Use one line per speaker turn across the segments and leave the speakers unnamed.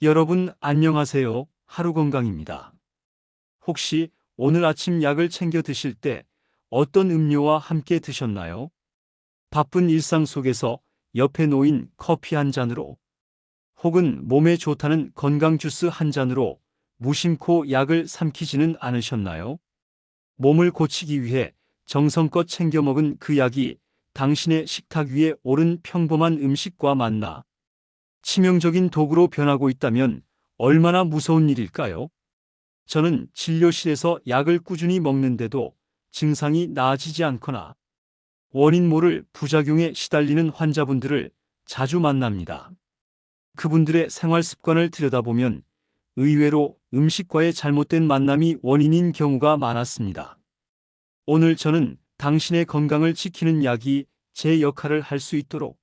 여러분 안녕하세요. 하루건강입니다. 혹시 오늘 아침 약을 챙겨 드실 때 어떤 음료와 함께 드셨나요? 바쁜 일상 속에서 옆에 놓인 커피 한 잔으로 혹은 몸에 좋다는 건강 주스 한 잔으로 무심코 약을 삼키지는 않으셨나요? 몸을 고치기 위해 정성껏 챙겨 먹은 그 약이 당신의 식탁 위에 오른 평범한 음식과 만나 치명적인 독으로 변하고 있다면 얼마나 무서운 일일까요? 저는 진료실에서 약을 꾸준히 먹는데도 증상이 나아지지 않거나 원인 모를 부작용에 시달리는 환자분들을 자주 만납니다. 그분들의 생활 습관을 들여다보면 의외로 음식과의 잘못된 만남이 원인인 경우가 많았습니다. 오늘 저는 당신의 건강을 지키는 약이 제 역할을 할 수 있도록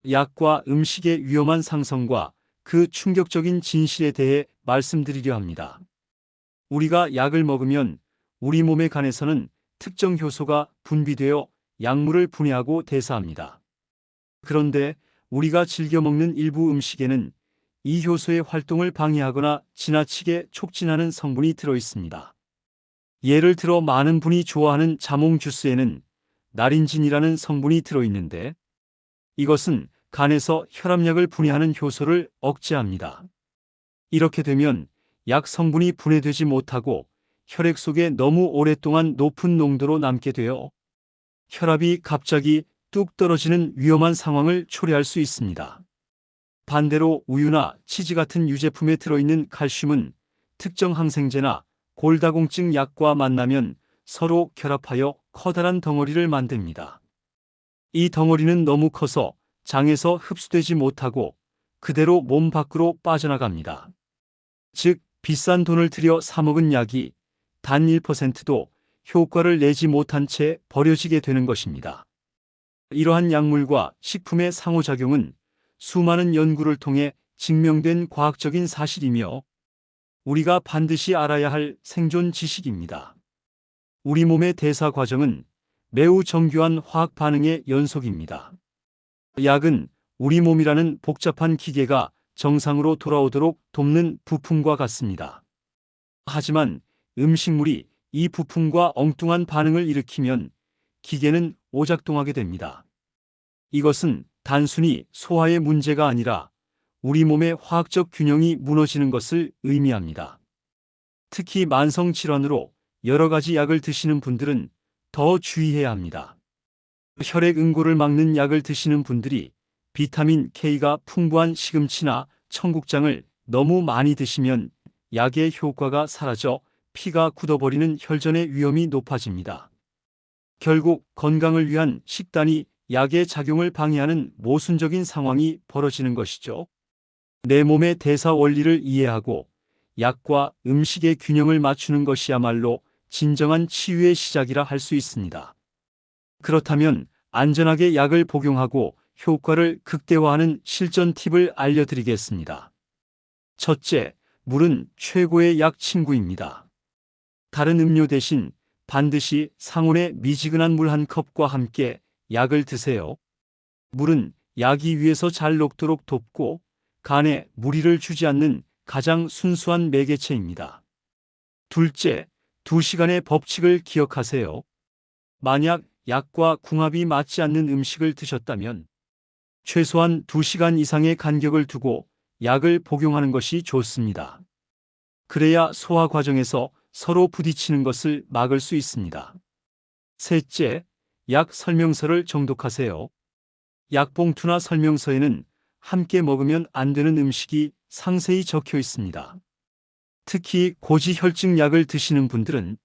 약과 음식의 위험한 상성과 그 충격적인 진실에 대해 말씀드리려 합니다. 우리가 약을 먹으면 우리 몸의 간에서는 특정 효소가 분비되어 약물을 분해하고 대사합니다. 그런데 우리가 즐겨 먹는 일부 음식에는 이 효소의 활동을 방해하거나 지나치게 촉진하는 성분이 들어 있습니다. 예를 들어 많은 분이 좋아하는 자몽 주스에는 나린진이라는 성분이 들어 있는데 이것은 간에서 혈압약을 분해하는 효소를 억제합니다. 이렇게 되면 약 성분이 분해되지 못하고 혈액 속에 너무 오랫동안 높은 농도로 남게 되어 혈압이 갑자기 뚝 떨어지는 위험한 상황을 초래할 수 있습니다. 반대로 우유나 치즈 같은 유제품에 들어있는 칼슘은 특정 항생제나 골다공증 약과 만나면 서로 결합하여 커다란 덩어리를 만듭니다. 이 덩어리는 너무 커서 장에서 흡수되지 못하고 그대로 몸 밖으로 빠져나갑니다. 즉, 비싼 돈을 들여 사먹은 약이 단 1%도 효과를 내지 못한 채 버려지게 되는 것입니다. 이러한 약물과 식품의 상호작용은 수많은 연구를 통해 증명된 과학적인 사실이며 우리가 반드시 알아야 할 생존 지식입니다. 우리 몸의 대사 과정은 매우 정교한 화학 반응의 연속입니다. 약은 우리 몸이라는 복잡한 기계가 정상으로 돌아오도록 돕는 부품과 같습니다. 하지만 음식물이 이 부품과 엉뚱한 반응을 일으키면 기계는 오작동하게 됩니다. 이것은 단순히 소화의 문제가 아니라 우리 몸의 화학적 균형이 무너지는 것을 의미합니다. 특히 만성 질환으로 여러 가지 약을 드시는 분들은 더 주의해야 합니다. 혈액 응고를 막는 약을 드시는 분들이 비타민 K가 풍부한 시금치나 청국장을 너무 많이 드시면 약의 효과가 사라져 피가 굳어버리는 혈전의 위험이 높아집니다. 결국 건강을 위한 식단이 약의 작용을 방해하는 모순적인 상황이 벌어지는 것이죠. 내 몸의 대사 원리를 이해하고 약과 음식의 균형을 맞추는 것이야말로 진정한 치유의 시작이라 할 수 있습니다. 그렇다면 안전하게 약을 복용하고 효과를 극대화하는 실전 팁을 알려드리겠습니다. 첫째, 물은 최고의 약 친구입니다. 다른 음료 대신 반드시 상온의 미지근한 물 한 컵과 함께 약을 드세요. 물은 약이 위에서 잘 녹도록 돕고 간에 무리를 주지 않는 가장 순수한 매개체입니다. 둘째, 2시간의 법칙을 기억하세요. 만약 약과 궁합이 맞지 않는 음식을 드셨다면 최소한 2시간 이상의 간격을 두고 약을 복용하는 것이 좋습니다. 그래야 소화 과정에서 서로 부딪히는 것을 막을 수 있습니다. 셋째, 약 설명서를 정독하세요. 약봉투나 설명서에는 함께 먹으면 안 되는 음식이 상세히 적혀 있습니다. 특히 고지혈증 약을 드시는 분들은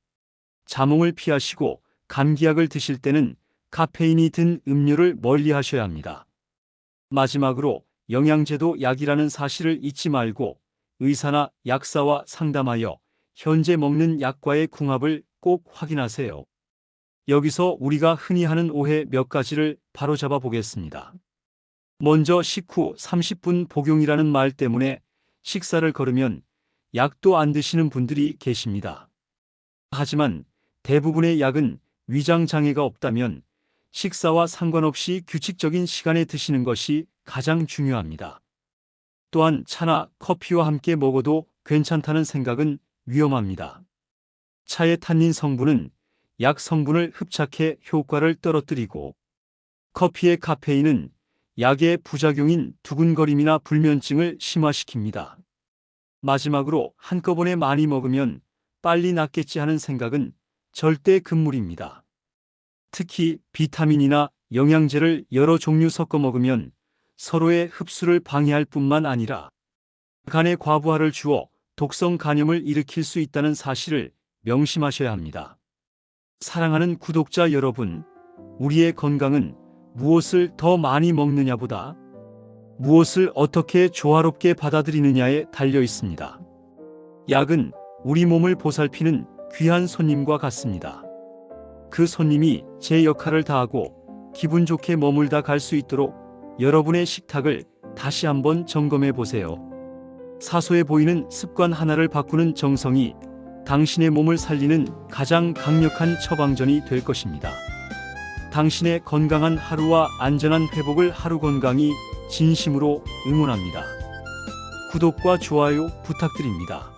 자몽을 피하시고 감기약을 드실 때는 카페인이 든 음료를 멀리 하셔야 합니다. 마지막으로 영양제도 약이라는 사실을 잊지 말고 의사나 약사와 상담하여 현재 먹는 약과의 궁합을 꼭 확인하세요. 여기서 우리가 흔히 하는 오해 몇 가지를 바로잡아 보겠습니다. 먼저 식후 30분 복용이라는 말 때문에 식사를 거르면 약도 안 드시는 분들이 계십니다. 하지만 대부분의 약은 위장 장애가 없다면 식사와 상관없이 규칙적인 시간에 드시는 것이 가장 중요합니다. 또한 차나 커피와 함께 먹어도 괜찮다는 생각은 위험합니다. 차의 탄닌 성분은 약 성분을 흡착해 효과를 떨어뜨리고, 커피의 카페인은 약의 부작용인 두근거림이나 불면증을 심화시킵니다. 마지막으로 한꺼번에 많이 먹으면 빨리 낫겠지 하는 생각은 절대 금물입니다. 특히 비타민이나 영양제를 여러 종류 섞어 먹으면 서로의 흡수를 방해할 뿐만 아니라 간에 과부하를 주어 독성 간염을 일으킬 수 있다는 사실을 명심하셔야 합니다. 사랑하는 구독자 여러분, 우리의 건강은 무엇을 더 많이 먹느냐보다 무엇을 어떻게 조화롭게 받아들이느냐에 달려 있습니다. 약은 우리 몸을 보살피는 귀한 손님과 같습니다. 그 손님이 제 역할을 다하고 기분 좋게 머물다 갈 수 있도록 여러분의 식탁을 다시 한번 점검해 보세요. 사소해 보이는 습관 하나를 바꾸는 정성이 당신의 몸을 살리는 가장 강력한 처방전이 될 것입니다. 당신의 건강한 하루와 안전한 회복을 하루건강이 진심으로 응원합니다. 구독과 좋아요 부탁드립니다.